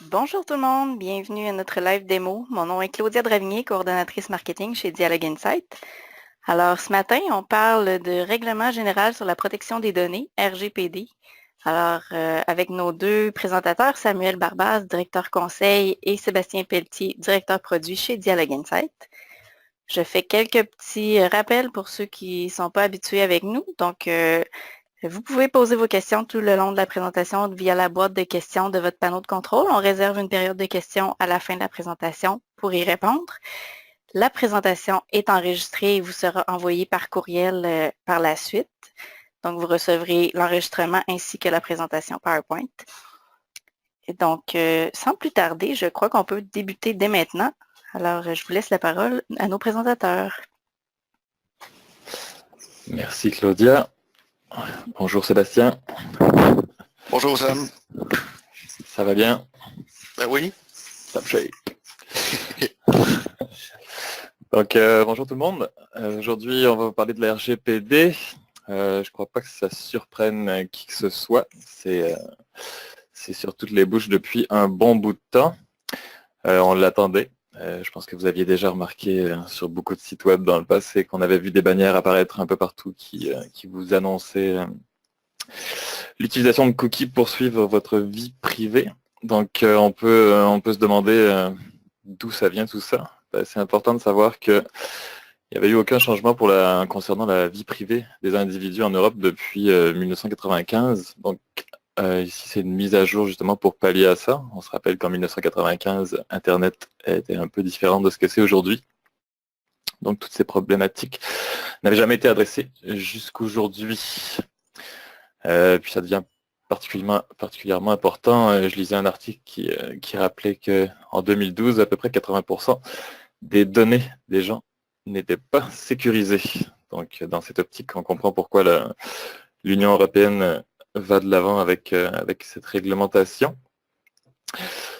Bonjour tout le monde, bienvenue à notre live démo. Mon nom est Claudia Dravigné, coordonnatrice marketing chez Dialogue Insight. Alors ce matin, on parle de règlement général sur la protection des données, RGPD. Alors avec nos deux présentateurs, Samuel Barbaz, directeur conseil, et Sébastien Pelletier, directeur produit chez Dialogue Insight. Je fais quelques petits rappels pour ceux qui ne sont pas habitués avec nous. Donc, vous pouvez poser vos questions tout le long de la présentation via la boîte de questions de votre panneau de contrôle. On réserve une période de questions à la fin de la présentation pour y répondre. La présentation est enregistrée et vous sera envoyée par courriel par la suite. Donc, vous recevrez l'enregistrement ainsi que la présentation PowerPoint. Et donc, sans plus tarder, je crois qu'on peut débuter dès maintenant. Alors, je vous laisse la parole à nos présentateurs. Merci Claudia. Bonjour Sébastien. Bonjour Sam. Ça va bien? Ben oui. Ça me shake. Donc bonjour tout le monde. Aujourd'hui on va vous parler de la RGPD. Je ne crois pas que ça surprenne qui que ce soit. C'est sur toutes les bouches depuis un bon bout de temps. On l'attendait. Je pense que vous aviez déjà remarqué sur beaucoup de sites web dans le passé qu'on avait vu des bannières apparaître un peu partout qui vous annonçaient l'utilisation de cookies pour suivre votre vie privée. Donc on peut se demander d'où ça vient tout ça. C'est important de savoir qu'il n'y avait eu aucun changement concernant la vie privée des individus en Europe depuis 1995. Donc ici c'est une mise à jour justement pour pallier à ça. On se rappelle qu'en 1995, Internet était un peu différent de ce que c'est aujourd'hui. Donc toutes ces problématiques n'avaient jamais été adressées jusqu'aujourd'hui. Puis ça devient particulièrement important. Je lisais un article qui rappelait qu'en 2012, à peu près 80% des données des gens n'étaient pas sécurisées. Donc dans cette optique, on comprend pourquoi l'Union européenne va de l'avant avec cette réglementation.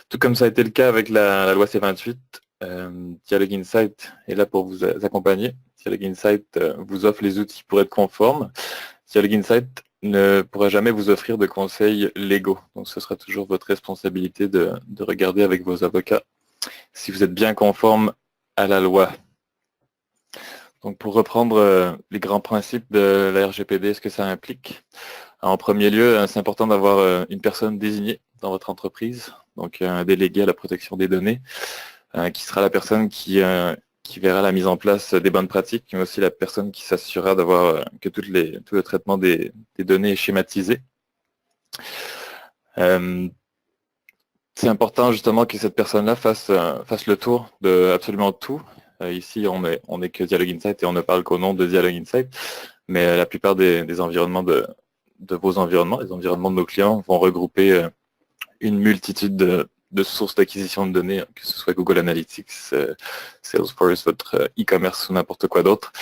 Tout comme ça a été le cas avec la loi C28, Dialogue Insight est là pour vous accompagner. Dialogue Insight vous offre les outils pour être conforme. Dialogue Insight ne pourra jamais vous offrir de conseils légaux. Donc ce sera toujours votre responsabilité de regarder avec vos avocats si vous êtes bien conforme à la loi. Donc pour reprendre les grands principes de la RGPD, ce que ça implique. En premier lieu, c'est important d'avoir une personne désignée dans votre entreprise, donc un délégué à la protection des données, qui sera la personne qui verra la mise en place des bonnes pratiques, mais aussi la personne qui s'assurera d'avoir que tout le traitement des données est schématisé. C'est important justement que cette personne-là fasse le tour de absolument tout. Ici, on est que Dialogue Insight et on ne parle qu'au nom de Dialogue Insight, mais la plupart des environnements de vos environnements, les environnements de nos clients, vont regrouper une multitude de sources d'acquisition de données, que ce soit Google Analytics, Salesforce, votre e-commerce ou n'importe quoi d'autre.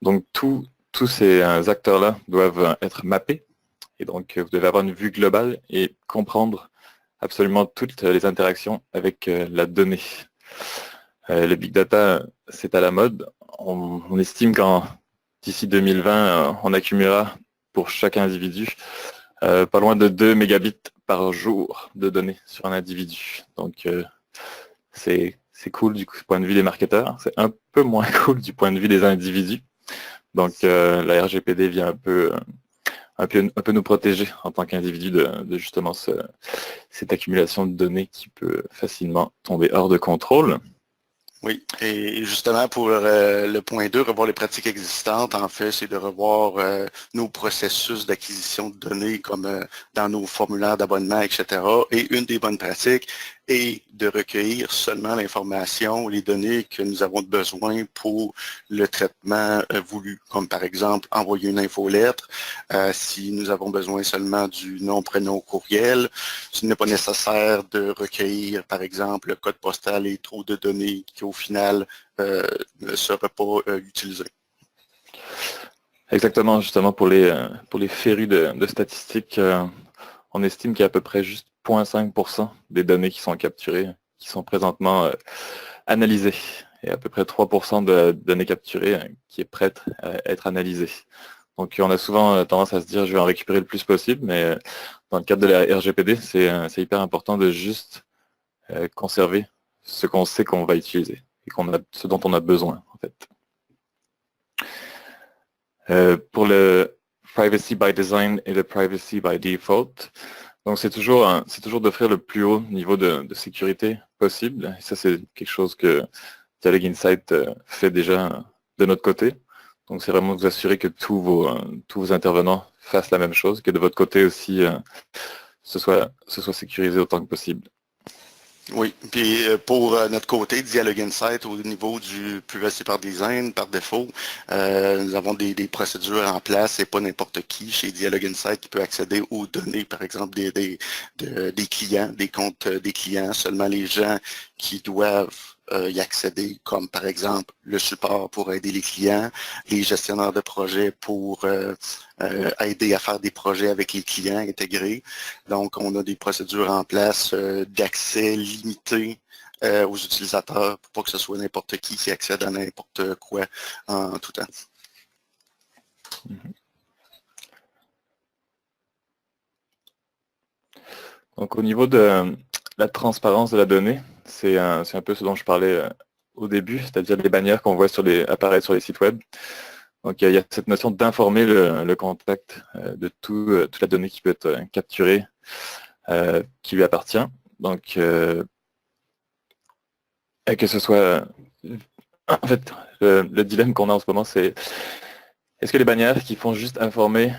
Donc tous ces acteurs-là doivent être mappés, et donc vous devez avoir une vue globale et comprendre absolument toutes les interactions avec la donnée. Le big data, c'est à la mode. On estime qu'en d'ici 2020, on accumulera pour chaque individu pas loin de 2 mégabits par jour de données sur un individu. Donc c'est cool du point de vue des marketeurs, c'est un peu moins cool du point de vue des individus. Donc la RGPD vient un peu nous protéger en tant qu'individu de justement cette accumulation de données qui peut facilement tomber hors de contrôle. Oui, et justement pour le point 2, revoir les pratiques existantes, en fait, c'est de revoir nos processus d'acquisition de données comme dans nos formulaires d'abonnement, etc. Et une des bonnes pratiques est de recueillir seulement l'information ou les données que nous avons besoin pour le traitement voulu, comme par exemple envoyer une infolettre, si nous avons besoin seulement du nom, prénom, courriel, ce n'est pas nécessaire de recueillir, par exemple, le code postal et trop de données qui, au final, ne seraient pas utilisées. Exactement, justement pour les férus de statistiques, on estime qu'il y a à peu près juste 0,5% des données qui sont capturées, qui sont présentement analysées, et à peu près 3% de données capturées qui est prête à être analysée. Donc on a souvent tendance à se dire je vais en récupérer le plus possible, mais dans le cadre de la RGPD, c'est hyper important de juste conserver ce qu'on sait qu'on va utiliser et ce dont on a besoin en fait. Pour le privacy by design et le privacy by default, donc c'est toujours d'offrir le plus haut niveau de sécurité possible. Et ça c'est quelque chose que Dialogue Insight fait déjà de notre côté. Donc c'est vraiment de vous assurer que tous vos intervenants fassent la même chose, que de votre côté aussi ce soit sécurisé autant que possible. Oui, puis pour notre côté, Dialogue Insight, au niveau du privacy par design, par défaut, nous avons des procédures en place et pas n'importe qui chez Dialogue Insight qui peut accéder aux données, par exemple, des clients, des comptes des clients, seulement les gens qui doivent y accéder, comme par exemple le support pour aider les clients, les gestionnaires de projets pour aider à faire des projets avec les clients intégrés. Donc, on a des procédures en place d'accès limité aux utilisateurs pour pas que ce soit n'importe qui accède à n'importe quoi en tout temps. Donc, au niveau de la transparence de la donnée, c'est un peu ce dont je parlais au début, c'est-à-dire les bannières qu'on voit apparaître sur les sites web. Donc il y a cette notion d'informer le contact de toute la donnée qui peut être capturée, qui lui appartient. Donc et que ce soit en fait le dilemme qu'on a en ce moment, c'est est-ce que les bannières qui font juste informer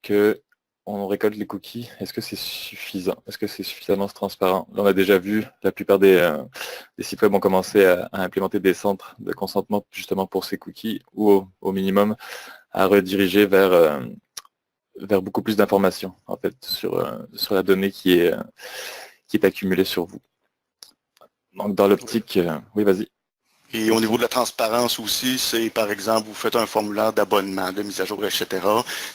que on récolte les cookies, est-ce que c'est suffisant? Est-ce que c'est suffisamment transparent? Là, on a déjà vu, la plupart des sites web ont commencé à implémenter des centres de consentement justement pour ces cookies ou au minimum à rediriger vers beaucoup plus d'informations en fait sur la donnée qui est accumulée sur vous. Donc dans l'optique, oui vas-y. Et au niveau de la transparence aussi, c'est par exemple, vous faites un formulaire d'abonnement, de mise à jour, etc.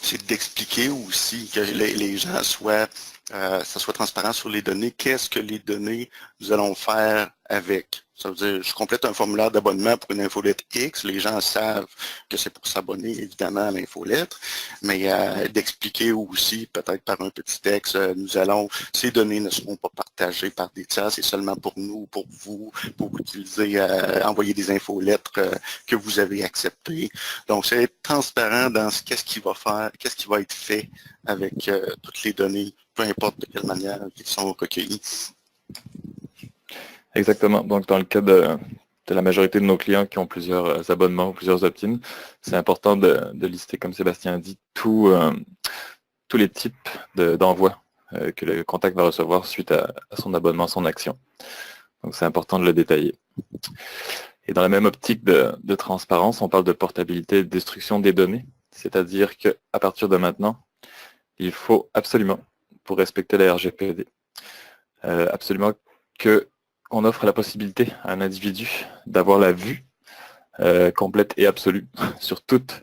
C'est d'expliquer aussi que les gens ça soit transparent sur les données. Qu'est-ce que les données nous allons faire avec? Ça veut dire, je complète un formulaire d'abonnement pour une infolettre X. Les gens savent que c'est pour s'abonner, évidemment, à l'infolettre. Mais d'expliquer aussi, peut-être par un petit texte, ces données ne seront pas partagées par des tiers, c'est seulement pour nous, pour vous, pour utiliser, envoyer des infolettres que vous avez acceptées. Donc, c'est être transparent dans qu'est-ce qui va être fait avec toutes les données, peu importe de quelle manière ils sont recueillis. Exactement. Donc, dans le cas de la majorité de nos clients qui ont plusieurs abonnements ou plusieurs opt-in, c'est important de lister, comme Sébastien a dit, tous les types d'envois que le contact va recevoir suite à son abonnement, son action. Donc, c'est important de le détailler. Et dans la même optique de transparence, on parle de portabilité et de destruction des données. C'est-à-dire qu'à partir de maintenant, il faut absolument, pour respecter la RGPD, absolument qu'on offre la possibilité à un individu d'avoir la vue complète et absolue sur toutes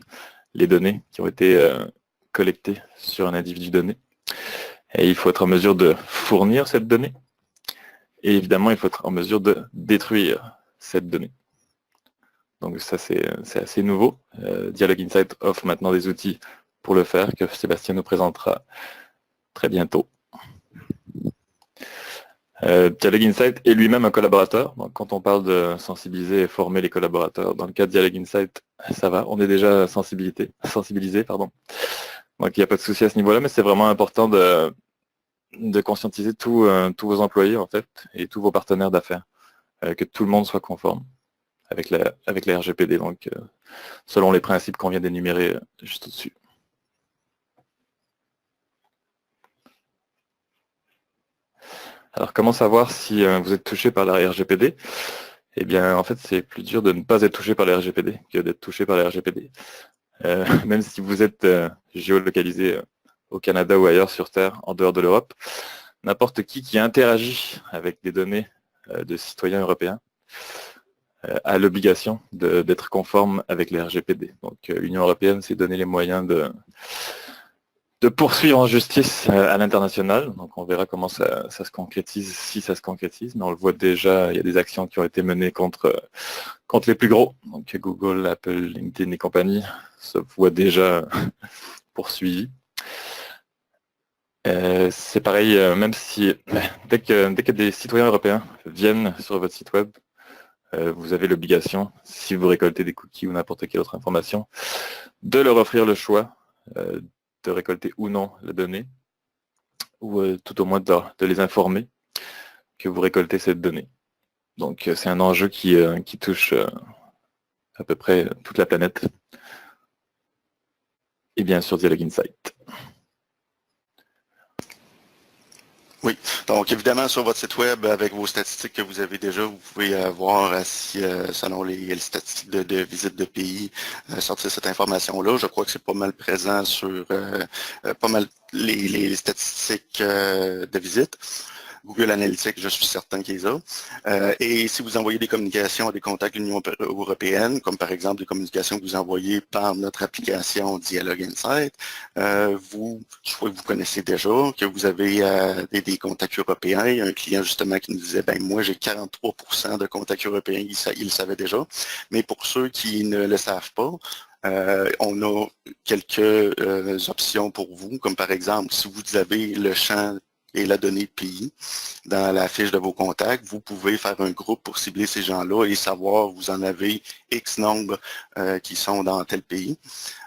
les données qui ont été collectées sur un individu donné. Et il faut être en mesure de fournir cette donnée. Et évidemment, il faut être en mesure de détruire cette donnée. Donc ça, c'est assez nouveau. Dialogue Insight offre maintenant des outils pour le faire, que Sébastien nous présentera très bientôt. Dialogue Insight est lui-même un collaborateur. Donc, quand on parle de sensibiliser et former les collaborateurs, dans le cas de Dialogue Insight, ça va, on est déjà sensibilisé. Donc il n'y a pas de souci à ce niveau-là, mais c'est vraiment important de conscientiser tous vos employés en fait et tous vos partenaires d'affaires, que tout le monde soit conforme avec la RGPD, donc selon les principes qu'on vient d'énumérer juste au-dessus. Alors, comment savoir si vous êtes touché par la RGPD? Eh bien, en fait, c'est plus dur de ne pas être touché par la RGPD que d'être touché par la RGPD. Même si vous êtes géolocalisé au Canada ou ailleurs sur Terre, en dehors de l'Europe, n'importe qui interagit avec des données de citoyens européens a l'obligation d'être conforme avec les RGPD. Donc, l'Union européenne s'est donné les moyens de poursuivre en justice à l'international. Donc on verra comment ça se concrétise, si ça se concrétise, mais on le voit déjà, il y a des actions qui ont été menées contre les plus gros. Donc Google, Apple, LinkedIn et compagnie se voient déjà poursuivis. C'est pareil, même si dès que des citoyens européens viennent sur votre site web, vous avez l'obligation, si vous récoltez des cookies ou n'importe quelle autre information, de leur offrir le choix de récolter ou non la donnée, ou tout au moins de les informer que vous récoltez cette donnée. Donc c'est un enjeu qui touche à peu près toute la planète, et bien sûr Dialogue Insight. Oui, donc évidemment sur votre site web, avec vos statistiques que vous avez déjà, vous pouvez voir si selon les statistiques de visite de pays, sortir cette information-là. Je crois que c'est pas mal présent sur pas mal les statistiques de visite. Google Analytics, je suis certain qu'ils les ont. Et si vous envoyez des communications à des contacts de l'Union européenne, comme par exemple des communications que vous envoyez par notre application Dialogue Insight, je crois que vous connaissez déjà, que vous avez des contacts européens. Il y a un client justement qui nous disait, ben moi j'ai 43% de contacts européens, il le savait déjà. Mais pour ceux qui ne le savent pas, on a quelques options pour vous, comme par exemple, si vous avez le champ et la donnée pays dans la fiche de vos contacts, vous pouvez faire un groupe pour cibler ces gens-là et savoir vous en avez X nombre qui sont dans tel pays.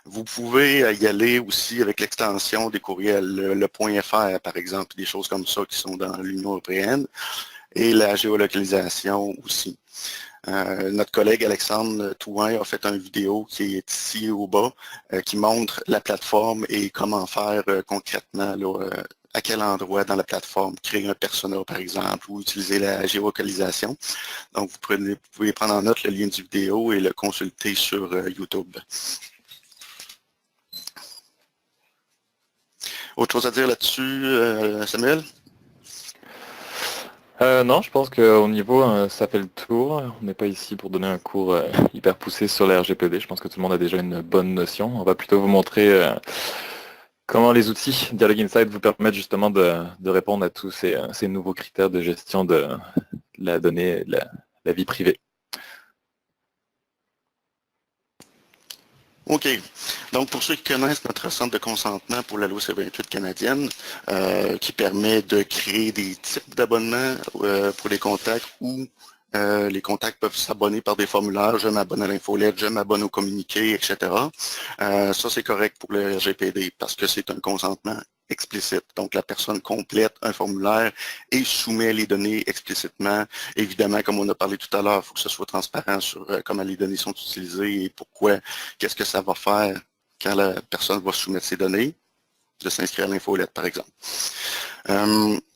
Vous pouvez y aller aussi avec l'extension des courriels, le .fr par exemple, des choses comme ça qui sont dans l'Union européenne et la géolocalisation aussi. Notre collègue Alexandre Touin a fait une vidéo qui est ici au bas, qui montre la plateforme et comment faire concrètement là, à quel endroit dans la plateforme créer un persona, par exemple, ou utiliser la géolocalisation. Donc, vous pouvez prendre en note le lien du vidéo et le consulter sur YouTube. Autre chose à dire là-dessus, Samuel? Non, je pense qu'au niveau, ça fait le tour. On n'est pas ici pour donner un cours hyper poussé sur la RGPD. Je pense que tout le monde a déjà une bonne notion. On va plutôt vous montrer comment les outils Dialogue Insight vous permettent justement de répondre à tous ces nouveaux critères de gestion de la donnée et de la vie privée. OK. Donc, pour ceux qui connaissent notre centre de consentement pour la loi C28 canadienne, qui permet de créer des types d'abonnements pour les contacts où les contacts peuvent s'abonner par des formulaires, je m'abonne à l'infolette, je m'abonne au communiqué, etc. Ça, c'est correct pour le RGPD parce que c'est un consentement explicite. Donc, la personne complète un formulaire et soumet les données explicitement. Évidemment, comme on a parlé tout à l'heure, il faut que ce soit transparent sur comment les données sont utilisées et pourquoi, qu'est-ce que ça va faire quand la personne va soumettre ses données, de s'inscrire à l'infolette, par exemple.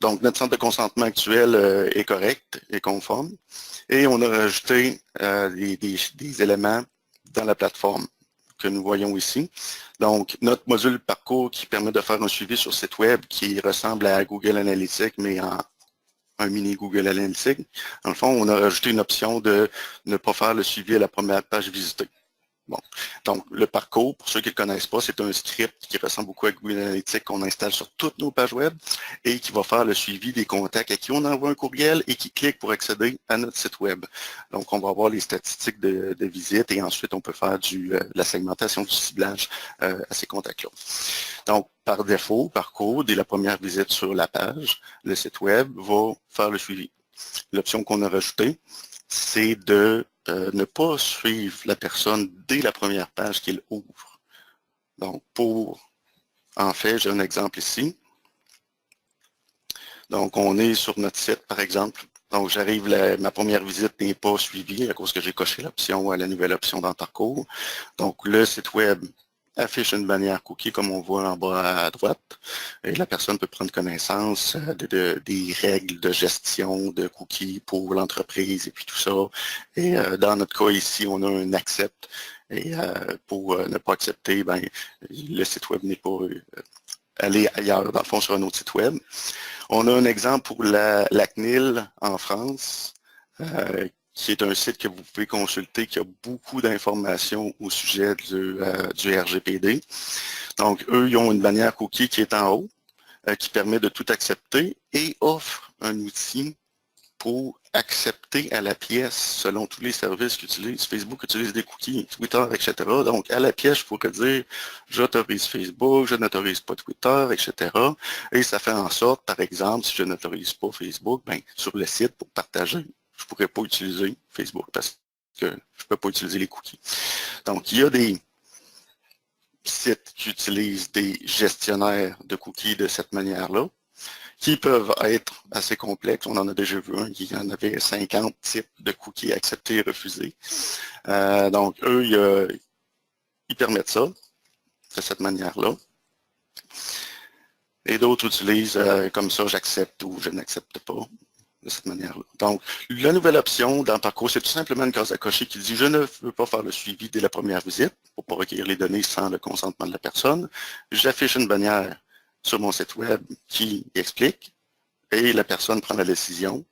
Donc, notre centre de consentement actuel est correct, est conforme, et on a rajouté des éléments dans la plateforme que nous voyons ici. Donc, notre module parcours qui permet de faire un suivi sur site web qui ressemble à Google Analytics, mais en un mini Google Analytics. Dans le fond, on a rajouté une option de ne pas faire le suivi à la première page visitée. Bon. Donc, le parcours, pour ceux qui ne le connaissent pas, c'est un script qui ressemble beaucoup à Google Analytics qu'on installe sur toutes nos pages web et qui va faire le suivi des contacts à qui on envoie un courriel et qui cliquent pour accéder à notre site web. Donc, on va avoir les statistiques de visite et ensuite, on peut faire de la segmentation du ciblage à ces contacts-là. Donc, par défaut, parcours, dès la première visite sur la page, le site web va faire le suivi. L'option qu'on a rajoutée, c'est de ne pas suivre la personne dès la première page qu'il ouvre. Donc, en fait, j'ai un exemple ici. Donc, on est sur notre site, par exemple. Donc, j'arrive, ma première visite n'est pas suivie à cause que j'ai coché l'option, la nouvelle option dans le parcours. Donc, le site web affiche une bannière cookie comme on voit en bas à droite et la personne peut prendre connaissance des règles de gestion de cookies pour l'entreprise et puis tout ça. Et dans notre cas ici, on a un accept et pour ne pas accepter, ben, le site web n'est pas allé ailleurs, dans le fond, sur un autre site web. On a un exemple pour la CNIL en France qui est un site que vous pouvez consulter, qui a beaucoup d'informations au sujet du RGPD. Donc, eux, ils ont une bannière cookie qui est en haut, qui permet de tout accepter et offre un outil pour accepter à la pièce, selon tous les services qu'utilise Facebook, utilise des cookies, Twitter, etc. Donc, à la pièce, il faut dire, j'autorise Facebook, je n'autorise pas Twitter, etc. Et ça fait en sorte, par exemple, si je n'autorise pas Facebook, ben, sur le site, pour partager, je ne pourrais pas utiliser Facebook parce que je ne peux pas utiliser les cookies. Donc, il y a des sites qui utilisent des gestionnaires de cookies de cette manière-là, qui peuvent être assez complexes. On en a déjà vu un, il y en avait 50 types de cookies acceptés et refusés. Donc, eux, ils permettent ça de cette manière-là. Et d'autres utilisent comme ça, j'accepte ou je n'accepte pas de cette manière-là. Donc, la nouvelle option dans Parcours, c'est tout simplement une case à cocher qui dit « Je ne veux pas faire le suivi dès la première visite pour ne pas recueillir les données sans le consentement de la personne. J'affiche une bannière sur mon site web qui explique et la personne prend la décision.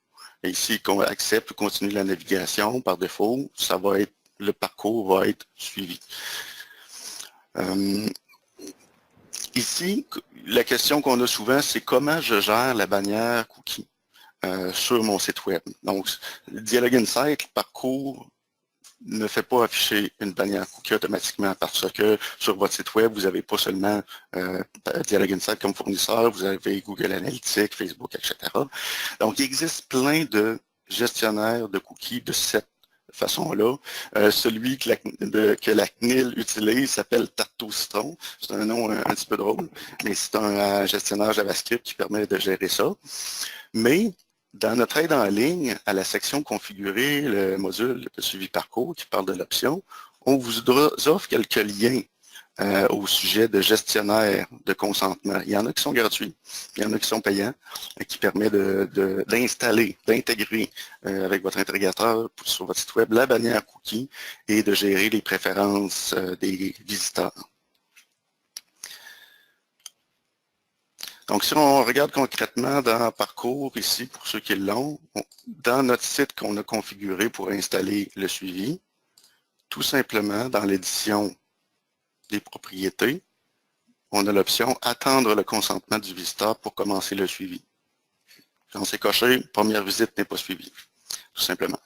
Et ici, qu'on accepte ou continue la navigation, par défaut, ça va être, le parcours va être suivi. » Ici, la question qu'on a souvent, c'est comment je gère la bannière cookie sur mon site web. Donc, Dialog Insight, parcours, ne fait pas afficher une bannière cookie automatiquement parce que sur votre site web, vous n'avez pas seulement Dialog Insight comme fournisseur, vous avez Google Analytics, Facebook, etc. Donc, il existe plein de gestionnaires de cookies de cette façon-là. Celui que la CNIL utilise s'appelle Tarto Citron. C'est un nom un petit peu drôle, mais c'est un gestionnaire JavaScript qui permet de gérer ça. Mais dans notre aide en ligne, à la section configurer le module de suivi parcours qui parle de l'option, on vous offre quelques liens au sujet de gestionnaire de consentement. Il y en a qui sont gratuits, il y en a qui sont payants, qui permet d'installer, d'intégrer avec votre intégrateur sur votre site web la bannière cookie et de gérer les préférences des visiteurs. Donc, si on regarde concrètement dans Parcours, ici, pour ceux qui l'ont, dans notre site qu'on a configuré pour installer le suivi, tout simplement, dans l'édition des propriétés, on a l'option « Attendre le consentement du visiteur pour commencer le suivi ». Quand c'est coché, première visite n'est pas suivie, tout simplement.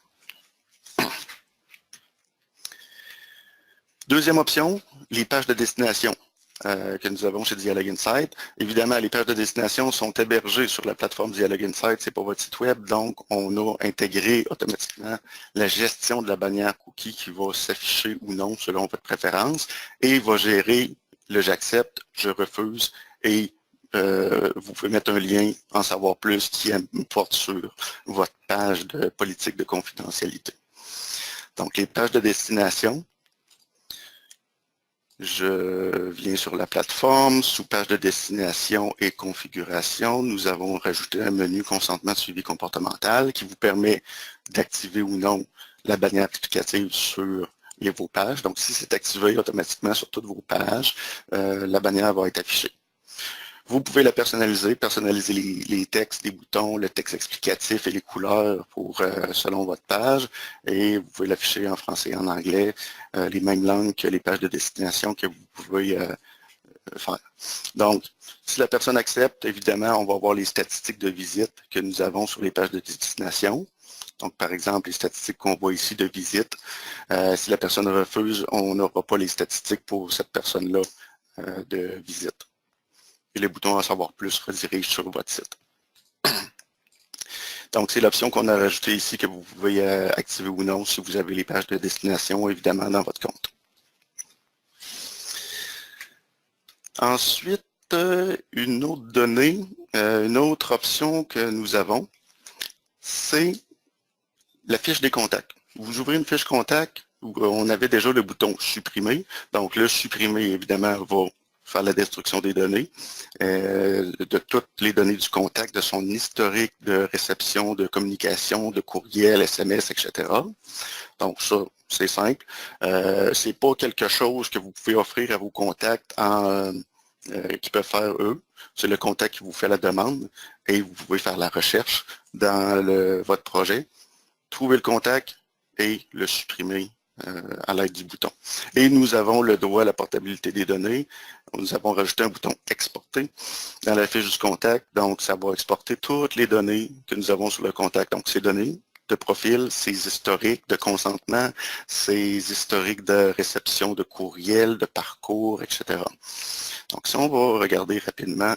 Deuxième option, les pages de destination que nous avons chez Dialog Insight. Évidemment, les pages de destination sont hébergées sur la plateforme Dialog Insight, c'est pour votre site web, donc on a intégré automatiquement la gestion de la bannière cookie qui va s'afficher ou non selon votre préférence et va gérer le j'accepte, je refuse et vous pouvez mettre un lien, en savoir plus, qui porte sur votre page de politique de confidentialité. Donc, les pages de destination. Je viens sur la plateforme, sous page de destination et configuration, nous avons rajouté un menu consentement de suivi comportemental qui vous permet d'activer ou non la bannière applicative sur vos pages. Donc, si c'est activé automatiquement sur toutes vos pages, la bannière va être affichée. Vous pouvez la personnaliser les textes, les boutons, le texte explicatif et les couleurs selon votre page. Et vous pouvez l'afficher en français et en anglais, les mêmes langues que les pages de destination que vous pouvez faire. Donc, si la personne accepte, évidemment, on va voir les statistiques de visite que nous avons sur les pages de destination. Donc, par exemple, les statistiques qu'on voit ici de visite. Si la personne refuse, on n'aura pas les statistiques pour cette personne-là de visite. Et les boutons à savoir plus redirigent sur votre site. Donc, c'est l'option qu'on a rajoutée ici que vous pouvez activer ou non si vous avez les pages de destination, évidemment, dans votre compte. Ensuite, une autre donnée, une autre option que nous avons, c'est la fiche des contacts. Vous ouvrez une fiche contact où on avait déjà le bouton « Supprimer ». Donc, le « Supprimer », évidemment, va faire la destruction des données, de toutes les données du contact, de son historique de réception, de communication, de courriel, SMS, etc. Donc ça, c'est simple. C'est pas quelque chose que vous pouvez offrir à vos contacts qui peuvent faire eux. C'est le contact qui vous fait la demande et vous pouvez faire la recherche dans votre projet, trouver le contact et le supprimer à l'aide du bouton. Et nous avons le droit à la portabilité des données. Nous avons rajouté un bouton exporter dans la fiche du contact. Donc, ça va exporter toutes les données que nous avons sur le contact. Donc, ces données de profil, ces historiques de consentement, ces historiques de réception de courriel, de parcours, etc. Donc, si on va regarder rapidement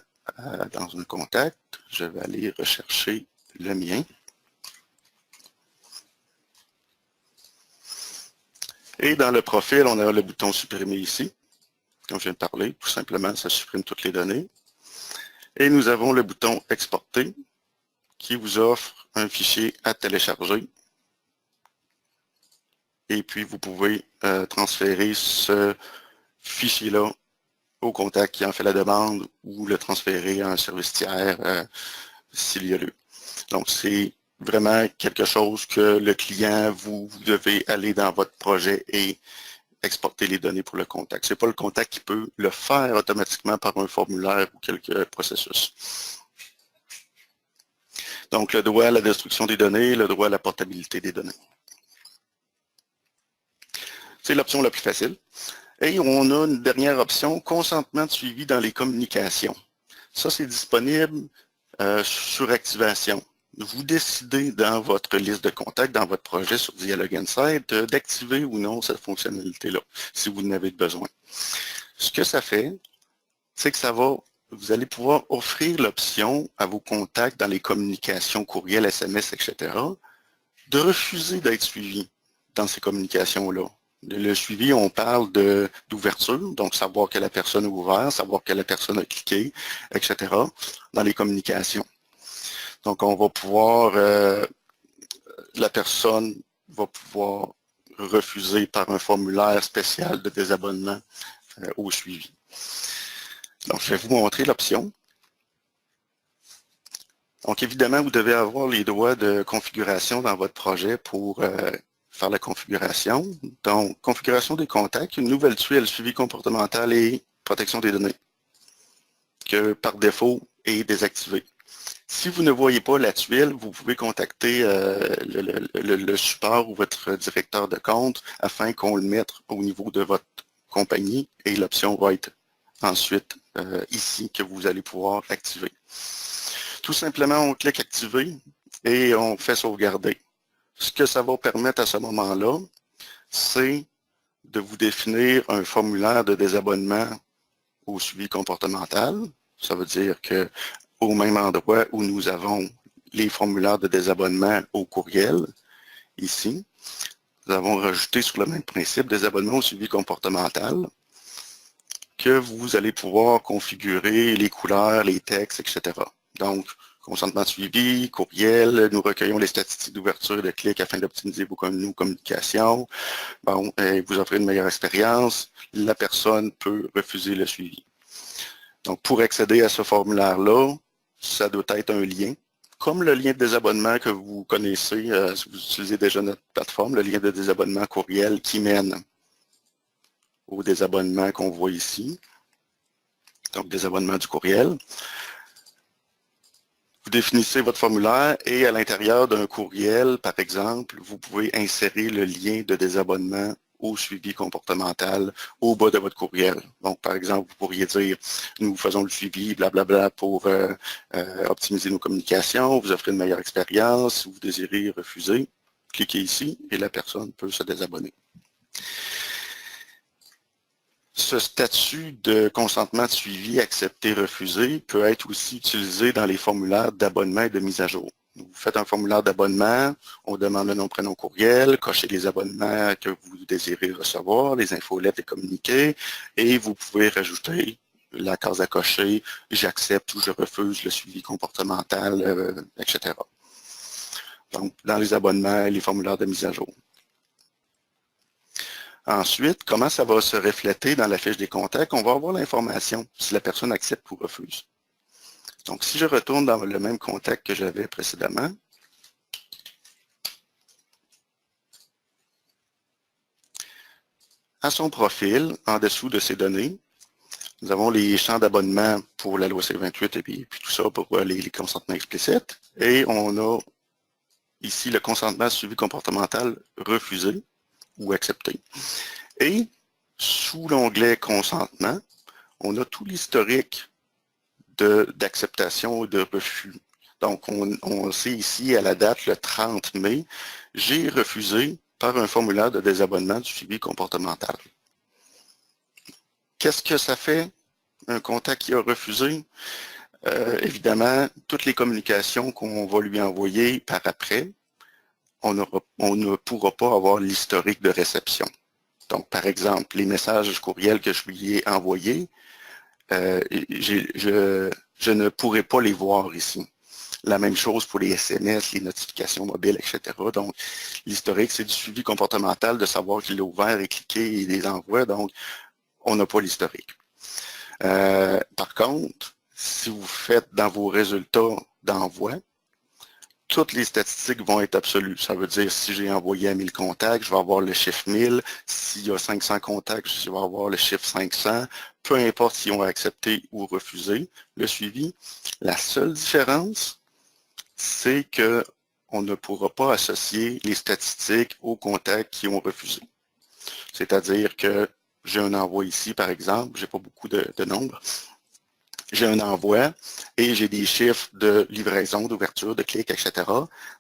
dans un contact, je vais aller rechercher le mien. Et dans le profil, on a le bouton supprimer ici. Comme je viens de parler, tout simplement, ça supprime toutes les données. Et nous avons le bouton exporter qui vous offre un fichier à télécharger. Et puis, vous pouvez transférer ce fichier-là au contact qui en fait la demande ou le transférer à un service tiers s'il y a lieu. Donc, c'est vraiment quelque chose que le client, vous devez aller dans votre projet et exporter les données pour le contact. Ce n'est pas le contact qui peut le faire automatiquement par un formulaire ou quelques processus. Donc, le droit à la destruction des données, le droit à la portabilité des données. C'est l'option la plus facile. Et on a une dernière option, consentement de suivi dans les communications. Ça, c'est disponible sur activation. Vous décidez dans votre liste de contacts, dans votre projet sur Dialogue Insight, d'activer ou non cette fonctionnalité-là, si vous en avez besoin. Ce que ça fait, c'est que vous allez pouvoir offrir l'option à vos contacts dans les communications, courriel, SMS, etc., de refuser d'être suivis dans ces communications-là. Le suivi, on parle d'ouverture, donc savoir que la personne a ouvert, savoir que la personne a cliqué, etc., dans les communications. Donc, on va pouvoir, la personne va pouvoir refuser par un formulaire spécial de désabonnement au suivi. Donc, je vais vous montrer l'option. Donc, évidemment, vous devez avoir les droits de configuration dans votre projet pour faire la configuration. Donc, configuration des contacts, une nouvelle tuile suivi comportemental et protection des données, que par défaut est désactivée. Si vous ne voyez pas la tuile, vous pouvez contacter le support ou votre directeur de compte afin qu'on le mette au niveau de votre compagnie et l'option va être ensuite ici que vous allez pouvoir activer. Tout simplement, on clique activer et on fait sauvegarder. Ce que ça va permettre à ce moment-là, c'est de vous définir un formulaire de désabonnement au suivi comportemental. Ça veut dire que au même endroit où nous avons les formulaires de désabonnement au courriel, ici, nous avons rajouté sur le même principe des abonnements au suivi comportemental que vous allez pouvoir configurer les couleurs, les textes, etc. Donc, consentement de suivi, courriel, nous recueillons les statistiques d'ouverture et de clic afin d'optimiser nos communications. Bon, vous offrez une meilleure expérience, la personne peut refuser le suivi. Donc, pour accéder à ce formulaire-là, ça doit être un lien, comme le lien de désabonnement que vous connaissez, si vous utilisez déjà notre plateforme, le lien de désabonnement courriel qui mène au désabonnement qu'on voit ici. Donc, désabonnement du courriel. Vous définissez votre formulaire et à l'intérieur d'un courriel, par exemple, vous pouvez insérer le lien de désabonnement au suivi comportemental au bas de votre courriel. Donc, par exemple, vous pourriez dire, nous faisons le suivi, blablabla, pour optimiser nos communications, vous offrez une meilleure expérience, si vous désirez refuser, cliquez ici et la personne peut se désabonner. Ce statut de consentement de suivi accepté, refusé peut être aussi utilisé dans les formulaires d'abonnement et de mise à jour. Vous faites un formulaire d'abonnement, on demande le nom, prénom, courriel, cochez les abonnements que vous désirez recevoir, les infolettes et communiqués, et vous pouvez rajouter la case à cocher, j'accepte ou je refuse le suivi comportemental, etc. Donc, dans les abonnements et les formulaires de mise à jour. Ensuite, comment ça va se refléter dans la fiche des contacts? On va avoir l'information si la personne accepte ou refuse. Donc, si je retourne dans le même contact que j'avais précédemment, à son profil, en dessous de ces données, nous avons les champs d'abonnement pour la loi C28 et puis tout ça pour les consentements explicites. Et on a ici le consentement suivi comportemental refusé ou accepter. Et sous l'onglet consentement, on a tout l'historique d'acceptation ou de refus. Donc, on sait ici, à la date, le 30 mai, j'ai refusé par un formulaire de désabonnement du suivi comportemental. Qu'est-ce que ça fait, un contact qui a refusé? Évidemment, toutes les communications qu'on va lui envoyer par après, on ne pourra pas avoir l'historique de réception. Donc, par exemple, les messages courriels que je lui ai envoyés, je ne pourrai pas les voir ici. La même chose pour les SMS, les notifications mobiles, etc. Donc, l'historique, c'est du suivi comportemental, de savoir qu'il est ouvert et cliqué et les envoie. Donc, on n'a pas l'historique. Par contre, si vous faites dans vos résultats d'envoi, toutes les statistiques vont être absolues. Ça veut dire si j'ai envoyé à 1000 contacts, je vais avoir le chiffre 1000. S'il y a 500 contacts, je vais avoir le chiffre 500. Peu importe si on a accepté ou refusé le suivi. La seule différence, c'est qu'on ne pourra pas associer les statistiques aux contacts qui ont refusé. C'est-à-dire que j'ai un envoi ici, par exemple, j'ai pas beaucoup de nombres. J'ai un envoi et j'ai des chiffres de livraison, d'ouverture, de clic, etc.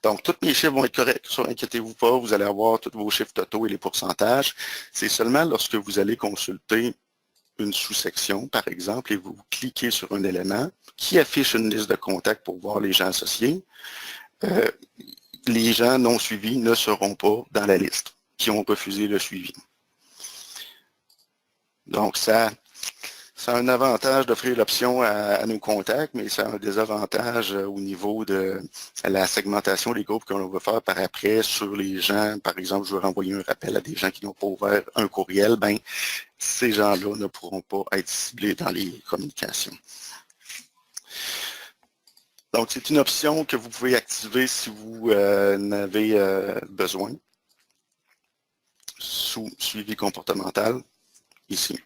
Donc, tous mes chiffres vont être corrects. Ça, inquiétez-vous pas, vous allez avoir tous vos chiffres totaux et les pourcentages. C'est seulement lorsque vous allez consulter une sous-section, par exemple, et vous cliquez sur un élément qui affiche une liste de contacts pour voir les gens associés, les gens non suivis ne seront pas dans la liste, qui ont refusé le suivi. Donc, ça a un avantage d'offrir l'option à nos contacts, mais ça a un désavantage au niveau de la segmentation des groupes qu'on va faire par après sur les gens. Par exemple, je vais renvoyer un rappel à des gens qui n'ont pas ouvert un courriel. Ben, ces gens-là ne pourront pas être ciblés dans les communications. Donc, c'est une option que vous pouvez activer si vous en avez besoin, sous suivi comportemental, ici.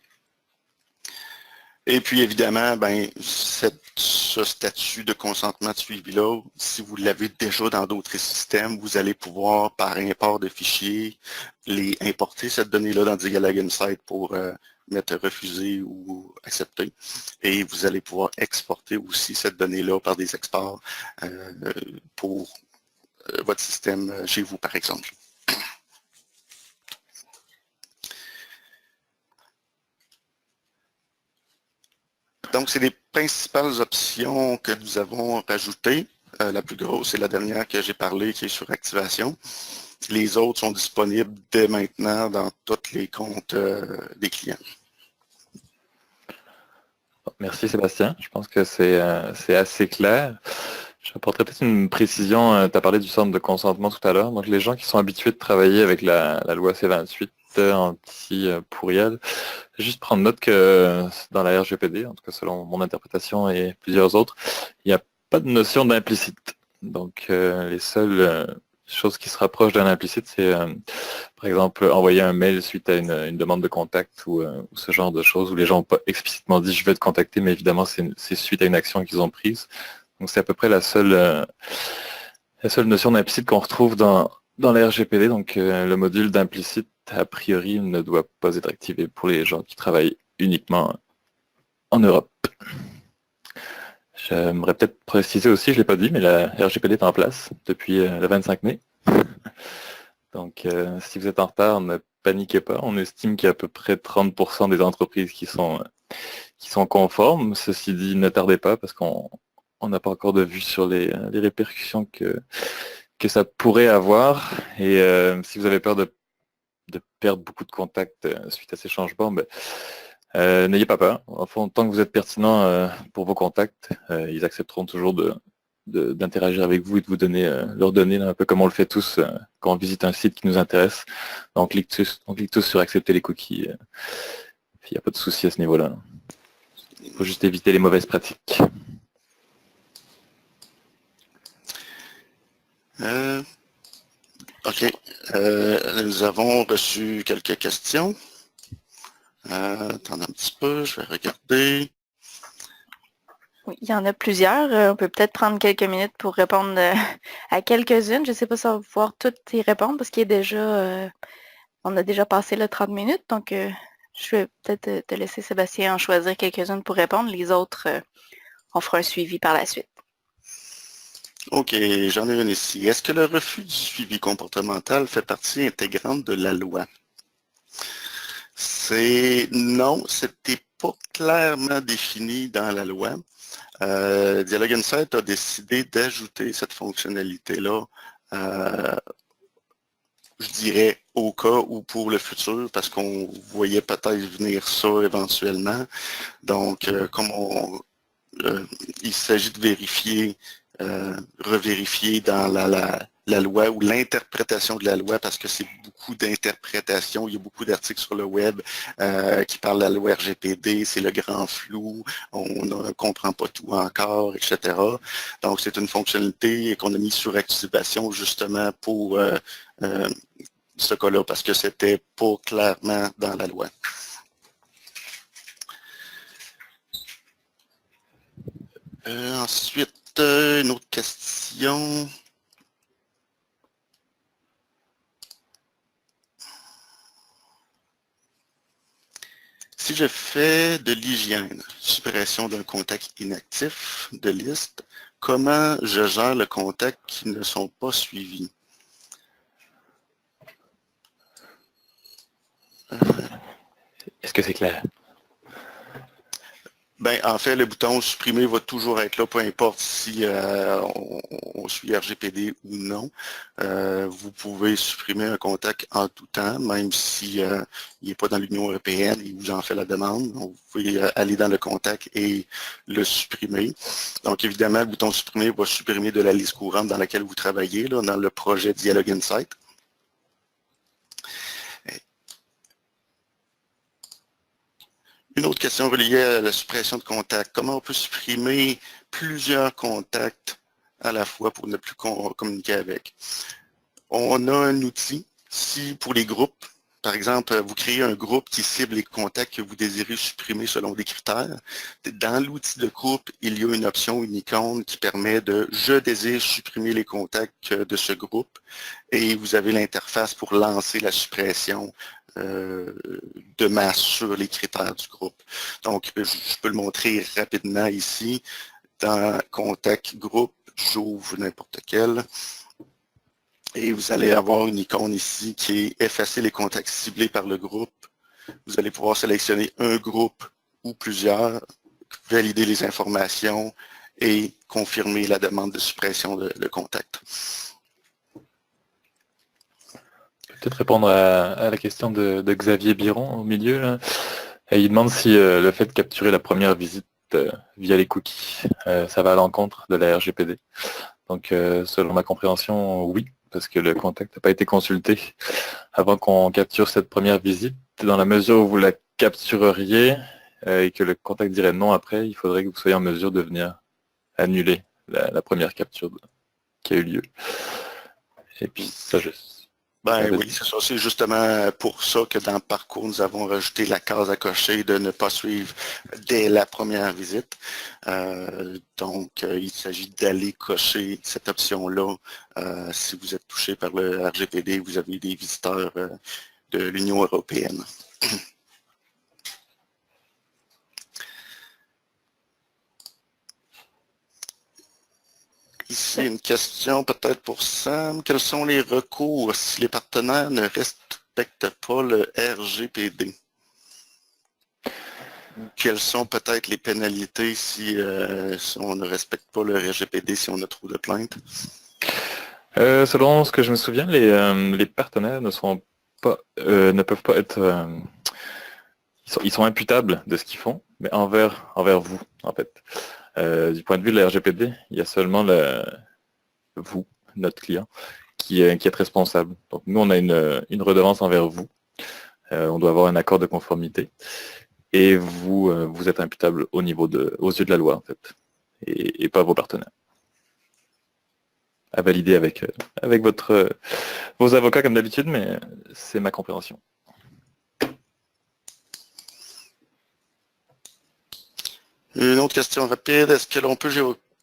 Et puis, évidemment, ben, ce statut de consentement de suivi-là, si vous l'avez déjà dans d'autres systèmes, vous allez pouvoir, par import de fichiers, les importer, cette donnée-là, dans Dialogue Insight pour mettre refuser ou accepter. Et vous allez pouvoir exporter aussi cette donnée-là par des exports pour votre système chez vous, par exemple. Donc, c'est les principales options que nous avons rajoutées. La plus grosse, c'est la dernière que j'ai parlé, qui est sur activation. Les autres sont disponibles dès maintenant dans tous les comptes des clients. Merci Sébastien, je pense que c'est assez clair. J'apporterai peut-être une précision, tu as parlé du centre de consentement tout à l'heure, donc les gens qui sont habitués de travailler avec la loi C28 anti-pourriel, juste prendre note que dans la RGPD, en tout cas selon mon interprétation et plusieurs autres, il n'y a pas de notion d'implicite. Donc les seules choses qui se rapprochent d'un implicite, c'est par exemple envoyer un mail suite à une demande de contact ou ce genre de choses où les gens n'ont pas explicitement dit je vais te contacter, mais évidemment c'est suite à une action qu'ils ont prise. Donc c'est à peu près la seule notion d'implicite qu'on retrouve dans la RGPD. Donc le module d'implicite, a priori, ne doit pas être activé pour les gens qui travaillent uniquement en Europe. J'aimerais peut-être préciser aussi, je ne l'ai pas dit, mais la RGPD est en place depuis le 25 mai. Donc si vous êtes en retard, ne paniquez pas. On estime qu'il y a à peu près 30% des entreprises qui sont conformes. Ceci dit, ne tardez pas parce qu'on n'a pas encore de vue sur les répercussions que ça pourrait avoir. Et si vous avez peur de perdre beaucoup de contacts suite à ces changements, ben, n'ayez pas peur. En fond, tant que vous êtes pertinent pour vos contacts, ils accepteront toujours d'interagir avec vous et de vous donner leurs données, un peu comme on le fait tous quand on visite un site qui nous intéresse. On clique tous sur accepter les cookies. Il n'y a pas de souci à ce niveau-là. Il faut juste éviter les mauvaises pratiques. OK. Nous avons reçu quelques questions. Attends un petit peu, je vais regarder. Oui, il y en a plusieurs. On peut peut-être prendre quelques minutes pour répondre à quelques-unes. Je ne sais pas si on va pouvoir toutes y répondre parce qu'il y a déjà On a déjà passé le 30 minutes, donc je vais peut-être te laisser, Sébastien, en choisir quelques-unes pour répondre. Les autres, on fera un suivi par la suite. OK, j'en ai une ici. Est-ce que le refus du suivi comportemental fait partie intégrante de la loi? Non, c'était pas clairement défini dans la loi. Dialogue Insight a décidé d'ajouter cette fonctionnalité-là, je dirais au cas ou pour le futur, parce qu'on voyait peut-être venir ça éventuellement. Donc, il s'agit de vérifier, revérifier dans la loi ou l'interprétation de la loi, parce que c'est beaucoup d'interprétations. Il y a beaucoup d'articles sur le web qui parlent de la loi RGPD, c'est le grand flou, on ne comprend pas tout encore, etc. Donc, c'est une fonctionnalité qu'on a mis sur activation justement pour ce cas-là, parce que c'était pas clairement dans la loi. Ensuite, une autre question. Si je fais de l'hygiène, suppression d'un contact inactif de liste, comment je gère le contact qui ne sont pas suivis? Est-ce que c'est clair? Ben, en fait, le bouton supprimer va toujours être là, peu importe si on suit RGPD ou non. Vous pouvez supprimer un contact en tout temps, même si il n'est pas dans l'Union européenne et vous en fait la demande. Donc, vous pouvez aller dans le contact et le supprimer. Donc, évidemment, le bouton supprimer va supprimer de la liste courante dans laquelle vous travaillez, là, dans le projet Dialogue Insight. Une autre question reliée à la suppression de contacts. Comment on peut supprimer plusieurs contacts à la fois pour ne plus communiquer avec? On a un outil, si pour les groupes, par exemple, vous créez un groupe qui cible les contacts que vous désirez supprimer selon des critères. Dans l'outil de groupe, il y a une option, une icône qui permet de « Je désire supprimer les contacts de ce groupe » et vous avez l'interface pour lancer la suppression de masse sur les critères du groupe. Donc, je peux le montrer rapidement ici. Dans Contact Groupe, j'ouvre n'importe quel. Et vous allez avoir une icône ici qui est effacer les contacts ciblés par le groupe. Vous allez pouvoir sélectionner un groupe ou plusieurs, valider les informations et confirmer la demande de suppression de contact. Peut-être répondre à la question de Xavier Biron au milieu. Là. Et il demande si le fait de capturer la première visite via les cookies, ça va à l'encontre de la RGPD. Donc, selon ma compréhension, oui, parce que le contact n'a pas été consulté avant qu'on capture cette première visite. Dans la mesure où vous la captureriez et que le contact dirait non après, il faudrait que vous soyez en mesure de venir annuler la première capture qui a eu lieu. Et puis, ça, Ben oui, c'est ça. C'est justement pour ça que dans le parcours, nous avons rajouté la case à cocher de ne pas suivre dès la première visite. Donc, il s'agit d'aller cocher cette option-là. Si vous êtes touché par le RGPD, vous avez des visiteurs de l'Union européenne. Ici, une question peut-être pour Sam. Quels sont les recours si les partenaires ne respectent pas le RGPD? Quelles sont peut-être les pénalités si on ne respecte pas le RGPD, si on a trop de plaintes? Selon ce que je me souviens, les partenaires ne peuvent pas être... ils sont imputables de ce qu'ils font, mais envers vous, en fait. Du point de vue de la RGPD, il y a seulement vous, notre client, qui est responsable. Donc nous, on a une redevance envers vous. On doit avoir un accord de conformité. Et vous êtes imputable aux yeux de la loi, en fait, et pas vos partenaires. À valider avec vos avocats comme d'habitude, mais c'est ma compréhension. Une autre question rapide. Est-ce que l'on peut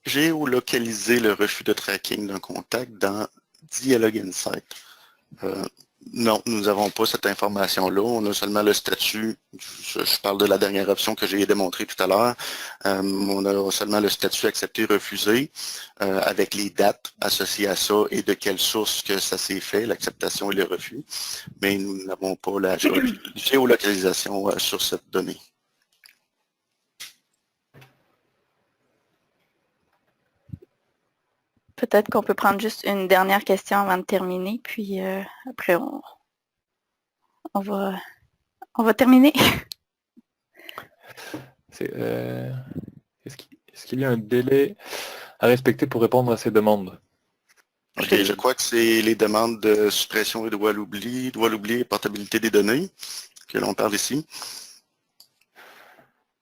géolocaliser le refus de tracking d'un contact dans Dialogue Insight? Non, nous n'avons pas cette information-là. On a seulement le statut. Je parle de la dernière option que j'ai démontrée tout à l'heure. On a seulement le statut accepté, refusé, avec les dates associées à ça et de quelle source que ça s'est fait, l'acceptation et le refus. Mais nous n'avons pas la géolocalisation sur cette donnée. Peut-être qu'on peut prendre juste une dernière question avant de terminer, puis après on va terminer. Est-ce qu'il y a un délai à respecter pour répondre à ces demandes? OK, je crois que c'est les demandes de suppression et droit à l'oubli et portabilité des données que l'on parle ici.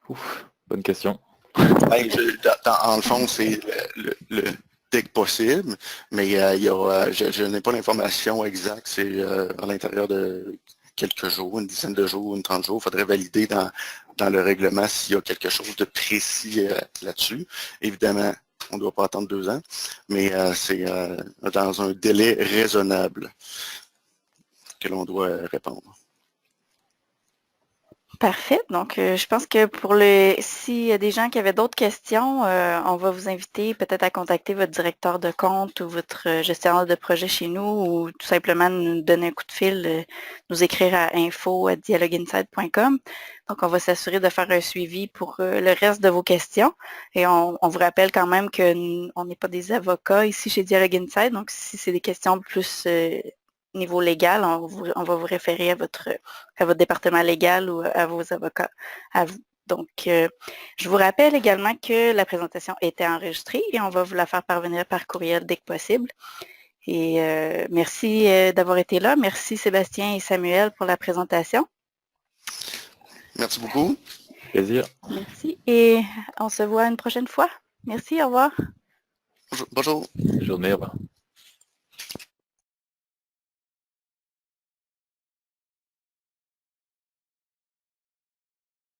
Ouf, bonne question. Ben, en le fond, c'est dès que possible, mais je n'ai pas l'information exacte. C'est à l'intérieur de quelques jours, une dizaine de jours, une 30 jours. Il faudrait valider dans le règlement s'il y a quelque chose de précis là-dessus. Évidemment, on ne doit pas attendre 2 ans, mais c'est dans un délai raisonnable que l'on doit répondre. Parfait. Donc, je pense que s'il y a des gens qui avaient d'autres questions, on va vous inviter peut-être à contacter votre directeur de compte ou votre gestionnaire de projet chez nous ou tout simplement nous donner un coup de fil, nous écrire à info@dialogueinside.com. Donc, on va s'assurer de faire un suivi pour le reste de vos questions. Et on vous rappelle quand même qu'on n'est pas des avocats ici chez Dialogue Inside. Donc, si c'est des questions plus niveau légal, on va vous référer à votre département légal ou à vos avocats, à vous. Donc, je vous rappelle également que la présentation était enregistrée et on va vous la faire parvenir par courriel dès que possible. Et merci d'avoir été là. Merci Sébastien et Samuel pour la présentation. Merci beaucoup. Plaisir. Merci et on se voit une prochaine fois. Merci, au revoir. Bonjour. Bonne journée, au revoir.